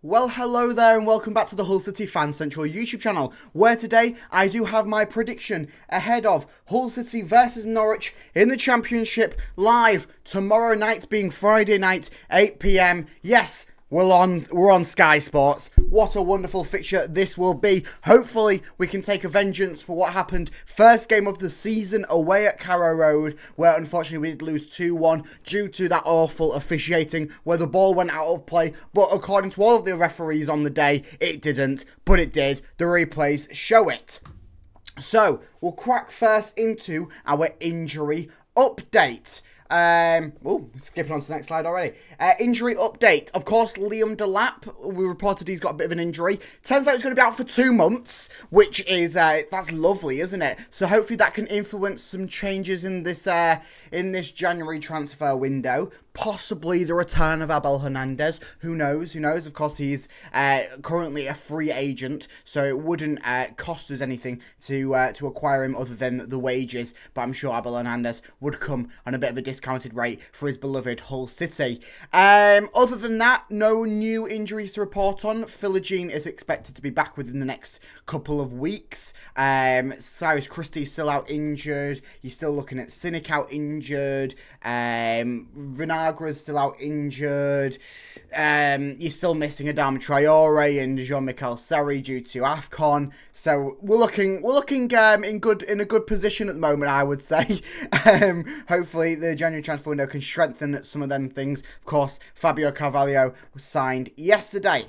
Well, hello there and welcome back to the Hull City Fan Central YouTube channel, where today I do have my prediction ahead of Hull City versus Norwich in the Championship live tomorrow night, being Friday night, 8 p.m. Yes, we're on Sky Sports. What a wonderful fixture this will be. Hopefully we can take a vengeance for what happened first game of the season away at Carrow Road, where unfortunately we did lose 2-1 due to that awful officiating where the ball went out of play. But according to all of the referees on the day, it didn't, but it did. The replays show it. So we'll crack first into our injury update. Skipping on to the next slide already. Injury update. Of course, Liam Delap, we reported he's got a bit of an injury. Turns out he's going to be out for 2 months, which is, that's lovely, isn't it? So hopefully that can influence some changes in this January transfer window. Possibly the return of Abel Hernandez. Who knows? Of course, he's currently a free agent, so it wouldn't cost us anything to acquire him other than the wages. But I'm sure Abel Hernandez would come on a bit of a discounted rate for his beloved Hull City. Other than that, no new injuries to report on. Philogene is expected to be back within the next couple of weeks. Cyrus Christie's still out injured. You're still looking at Cynic out injured. Vinagra's still out injured. You're still missing Adama Traore and Jean-Michel Seri due to AFCON. So we're looking in a good position at the moment, I would say. Hopefully the January transfer window can strengthen some of them things. Of course, Fabio Carvalho was signed yesterday.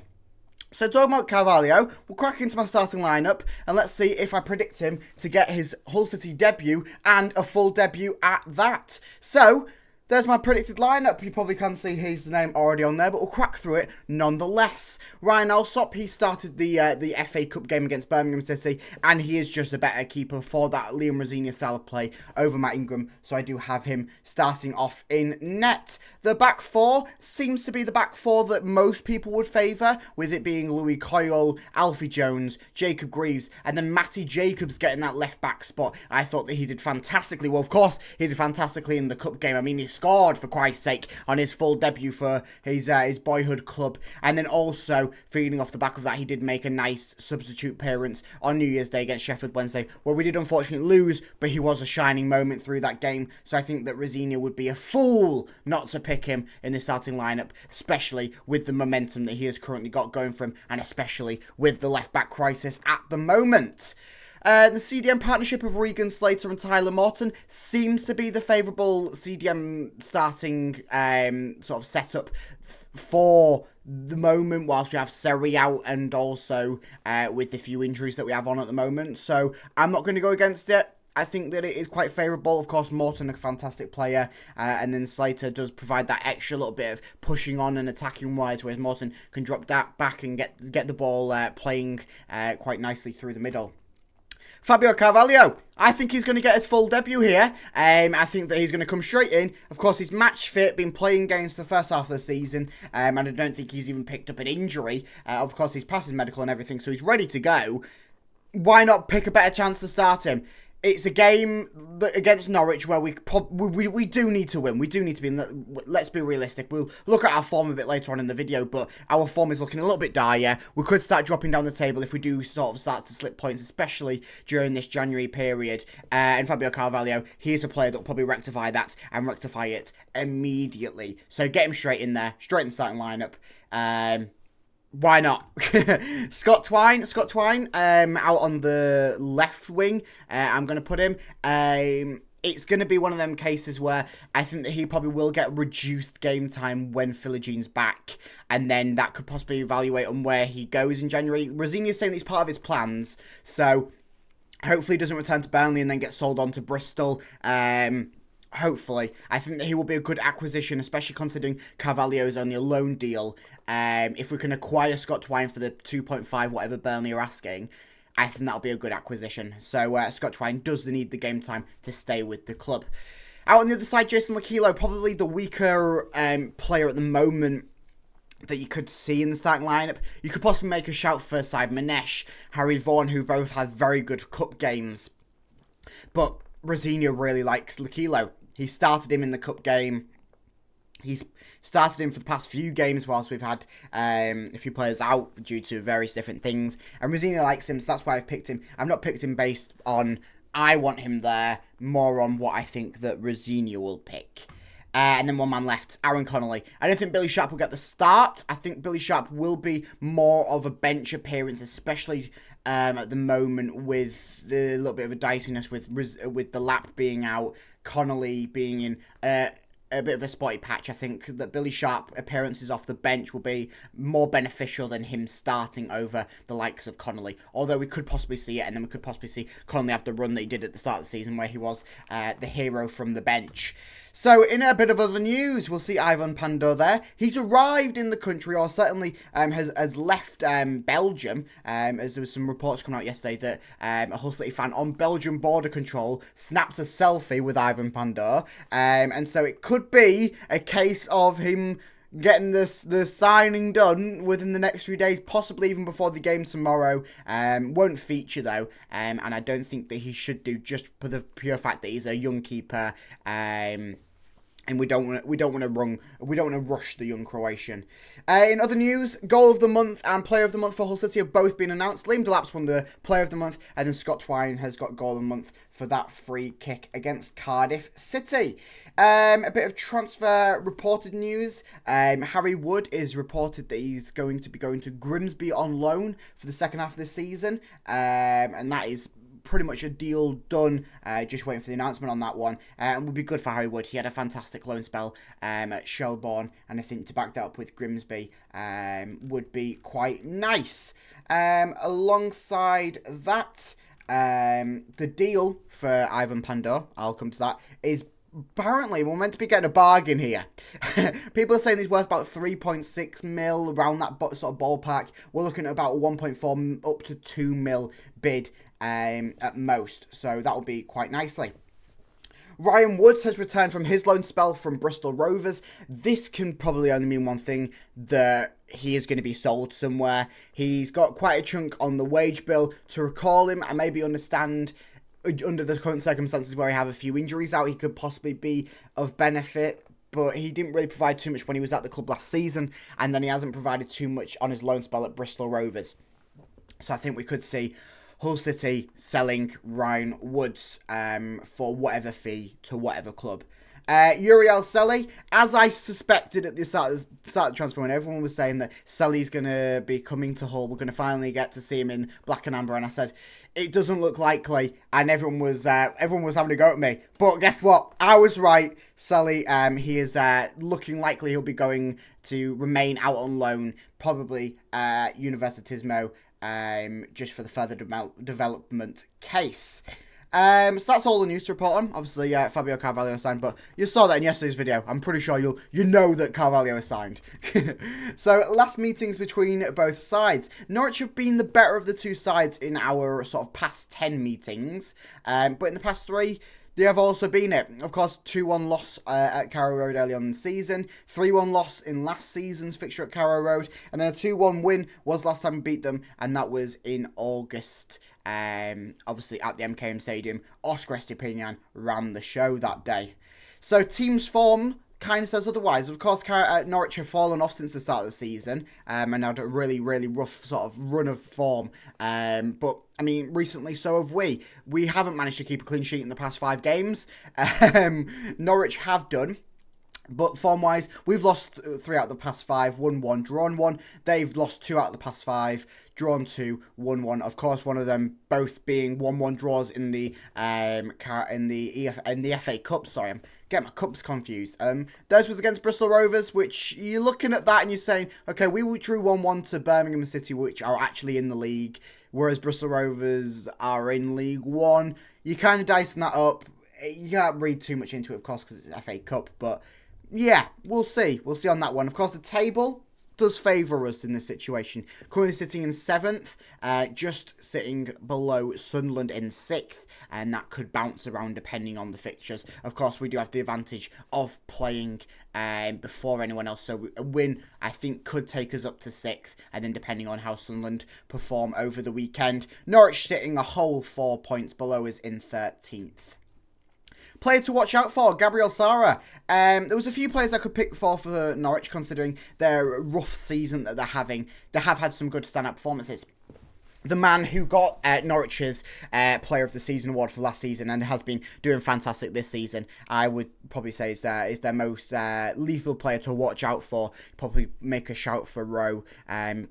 So talking about Carvalho, we'll crack into my starting lineup and let's see if I predict him to get his Hull City debut and a full debut at that. So there's my predicted lineup. You probably can't see his name already on there, but we'll crack through it nonetheless. Ryan Alsop, he started the FA Cup game against Birmingham City, and he is just a better keeper for that Liam Rosenior style of play over Matt Ingram, so I do have him starting off in net. The back four seems to be the back four that most people would favour, with it being Louis Coyle, Alfie Jones, Jacob Greaves, and then Matty Jacobs getting that left back spot. I thought that he did fantastically. Well, of course, he did fantastically in the Cup game. I mean, he scored, for Christ's sake, on his full debut for his boyhood club. And then also, feeding off the back of that, he did make a nice substitute appearance on New Year's Day against Sheffield Wednesday, where we did unfortunately lose, but he was a shining moment through that game. So I think that Rosenior would be a fool not to pick him in the starting lineup, especially with the momentum that he has currently got going for him, and especially with the left-back crisis at the moment. The CDM partnership of Regan Slater and Tyler Morton seems to be the favourable CDM starting sort of setup for the moment, whilst we have Seri out and also with the few injuries that we have on at the moment. So I'm not going to go against it. I think that it is quite favourable. Of course, Morton, a fantastic player, and then Slater does provide that extra little bit of pushing on and attacking wise, whereas Morton can drop that back and get the ball playing quite nicely through the middle. Fabio Carvalho, I think he's going to get his full debut here. I think that he's going to come straight in. Of course, he's match fit, been playing games for the first half of the season, and I don't think he's even picked up an injury. Of course, he's passed his medical and everything, so he's ready to go. Why not pick a better chance to start him? It's a game against Norwich where we do need to win. We do need to be. Let's be realistic. We'll look at our form a bit later on in the video, but our form is looking a little bit dire. We could start dropping down the table if we do sort of start to slip points, especially during this January period. And Fabio Carvalho, he is a player that will probably rectify that and rectify it immediately. So get him straight in there, straight in the starting lineup. Why not? Scott Twine, out on the left wing. I'm going to put him. It's going to be one of them cases where I think that he probably will get reduced game time when Philogene's back, and then that could possibly evaluate on where he goes in January. Rosenior's saying that it's part of his plans, so hopefully he doesn't return to Burnley and then get sold on to Bristol. Hopefully. I think that he will be a good acquisition, especially considering Carvalho is only a loan deal. If we can acquire Scott Twine for the 2.5, whatever Burnley are asking, I think that'll be a good acquisition. So Scott Twine does need the game time to stay with the club. Out on the other side, Jason Lakilo, probably the weaker player at the moment that you could see in the starting lineup. You could possibly make a shout for Said Manesh, Harry Vaughan, who both had very good cup games. But Rosenior really likes Lakilo. He started him in the cup game. He's started in for the past few games whilst we've had a few players out due to various different things. And Rosini likes him, so that's why I've picked him. I've not picked him based on I want him there, more on what I think that Rosini will pick. And then one man left, Aaron Connolly. I don't think Billy Sharp will get the start. I think Billy Sharp will be more of a bench appearance, especially at the moment with the little bit of a diciness with the lap being out, Connolly being in a bit of a spotty patch. I think that Billy Sharp appearances off the bench will be more beneficial than him starting over the likes of Connolly. Although we could possibly see it, and then we could possibly see Connolly have the run that he did at the start of the season where he was the hero from the bench. So, in a bit of other news, we'll see Ivan Pandor there. He's arrived in the country, or certainly has left Belgium, as there was some reports coming out yesterday that a Hull City fan on Belgian border control snapped a selfie with Ivan Pandor. And so it could be a case of him getting the signing done within the next few days, possibly even before the game tomorrow. Won't feature though, and I don't think that he should do, just for the pure fact that he's a young keeper. And we don't want to rush the young Croatian. In other news, goal of the month and player of the month for Hull City have both been announced. Liam Delap's won the player of the month, and then Scott Twine has got goal of the month for that free kick against Cardiff City. A bit of transfer reported news. Harry Wood is reported that he's going to be going to Grimsby on loan for the second half of the season, and that is pretty much a deal done. Just waiting for the announcement on that one. And would be good for Harry Wood. He had a fantastic loan spell at Shelbourne, and I think to back that up with Grimsby would be quite nice. Alongside that, the deal for Ivan Pandor, I'll come to that, is apparently we're meant to be getting a bargain here. People are saying he's worth about 3.6 mil, around that sort of ballpark. We're looking at about 1.4 up to 2 mil bid at most, so that will be quite nicely. Ryan Woods has returned from his loan spell from Bristol Rovers. This can probably only mean one thing, that he is going to be sold somewhere. He's got quite a chunk on the wage bill. To recall him, I maybe understand under the current circumstances where he have a few injuries out, he could possibly be of benefit, but he didn't really provide too much when he was at the club last season, and then he hasn't provided too much on his loan spell at Bristol Rovers. So I think we could see Hull City selling Ryan Woods for whatever fee to whatever club. Uriel Selly, as I suspected at the start of the transfer, when everyone was saying that Selly's going to be coming to Hull, we're going to finally get to see him in black and amber, and I said, it doesn't look likely, and everyone was having a go at me. But guess what? I was right. Selly, he is looking likely he'll be going to remain out on loan, probably Universitismo, just for the further development case. So that's all the news to report on. Obviously, Fabio Carvalho signed, but you saw that in yesterday's video. I'm pretty sure you know that Carvalho is signed. So, last meetings between both sides. Norwich have been the better of the two sides in our sort of past 10 meetings, but in the past 3, they have also been it. Of course, 2-1 loss at Carrow Road early on in the season, 3-1 loss in last season's fixture at Carrow Road, and then a 2-1 win was last time we beat them, and that was in August. Obviously at the MKM Stadium. Oscar Estepinian ran the show that day. So team's form kind of says otherwise. Of course, Norwich have fallen off since the start of the season and had a really, really rough sort of run of form. But, I mean, recently so have we. We haven't managed to keep a clean sheet in the past 5 games. Norwich have done. But form-wise, we've lost 3 out of the past 5, won 1, drawn 1. They've lost 2 out of the past 5, drawn 2, won 1. Of course, one of them both being 1-1 draws in the FA Cup. Sorry, I'm getting my cups confused. Theirs was against Bristol Rovers, which you're looking at that and you're saying, okay, we drew 1-1 to Birmingham City, which are actually in the league, whereas Bristol Rovers are in League One. You kind of dicing that up. You can't read too much into it, of course, because it's FA Cup, but yeah, we'll see. We'll see on that one. Of course, the table does favour us in this situation. Currently sitting in 7th, just sitting below Sunderland in 6th, and that could bounce around depending on the fixtures. Of course, we do have the advantage of playing before anyone else, so a win, I think, could take us up to 6th, and then depending on how Sunderland perform over the weekend, Norwich sitting a whole 4 points below us in 13th. Player to watch out for, Gabriel Sara. There was a few players I could pick for Norwich, considering their rough season that they're having. They have had some good stand-up performances. The man who got Norwich's Player of the Season award for last season and has been doing fantastic this season, I would probably say is their most lethal player to watch out for. Probably make a shout for Rowe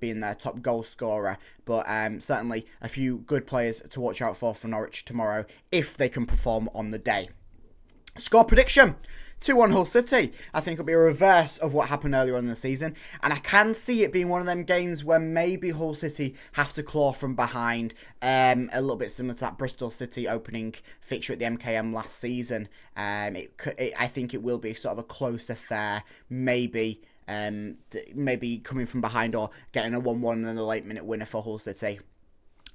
being their top goal scorer. But certainly a few good players to watch out for Norwich tomorrow if they can perform on the day. Score prediction. 2-1 Hull City. I think it'll be a reverse of what happened earlier on in the season. And I can see it being one of them games where maybe Hull City have to claw from behind. A little bit similar to that Bristol City opening fixture at the MKM last season. I think it will be sort of a close affair. Maybe coming from behind or getting a 1-1 and then a late minute winner for Hull City.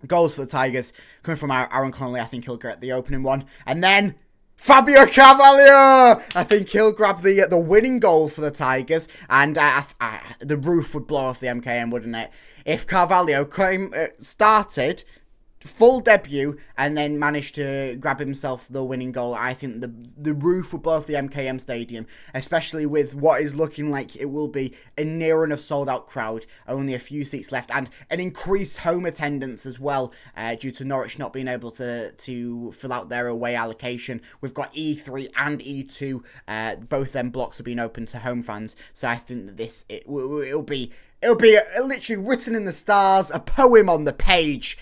Goals for the Tigers. Coming from Aaron Connolly, I think he'll get the opening one. And then Fabio Carvalho! I think he'll grab the winning goal for the Tigers, and the roof would blow off the MKM, wouldn't it? If Carvalho started full debut and then managed to grab himself the winning goal, I think the roof would blow off the MKM stadium, especially with what is looking like it will be a near enough sold out crowd, only a few seats left, and an increased home attendance as well, due to Norwich not being able to fill out their away allocation. We've got E3 and E2, both them blocks have been open to home fans, so I think that it'll be literally written in the stars, a poem on the page,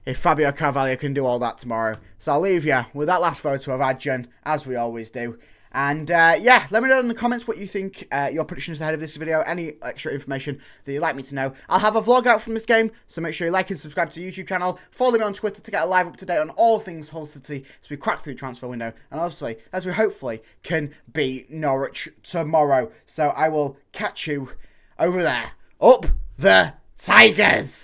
if Fabio Carvalho can do all that tomorrow. So I'll leave you with that last photo of Adjan, as we always do. And yeah, let me know in the comments what you think, your predictions ahead of this video, any extra information that you'd like me to know. I'll have a vlog out from this game, so make sure you like and subscribe to the YouTube channel. Follow me on Twitter to get a live up-to-date on all things Hull City as we crack through the transfer window. And obviously, as we hopefully can beat Norwich tomorrow. So I will catch you over there. Up the Tigers!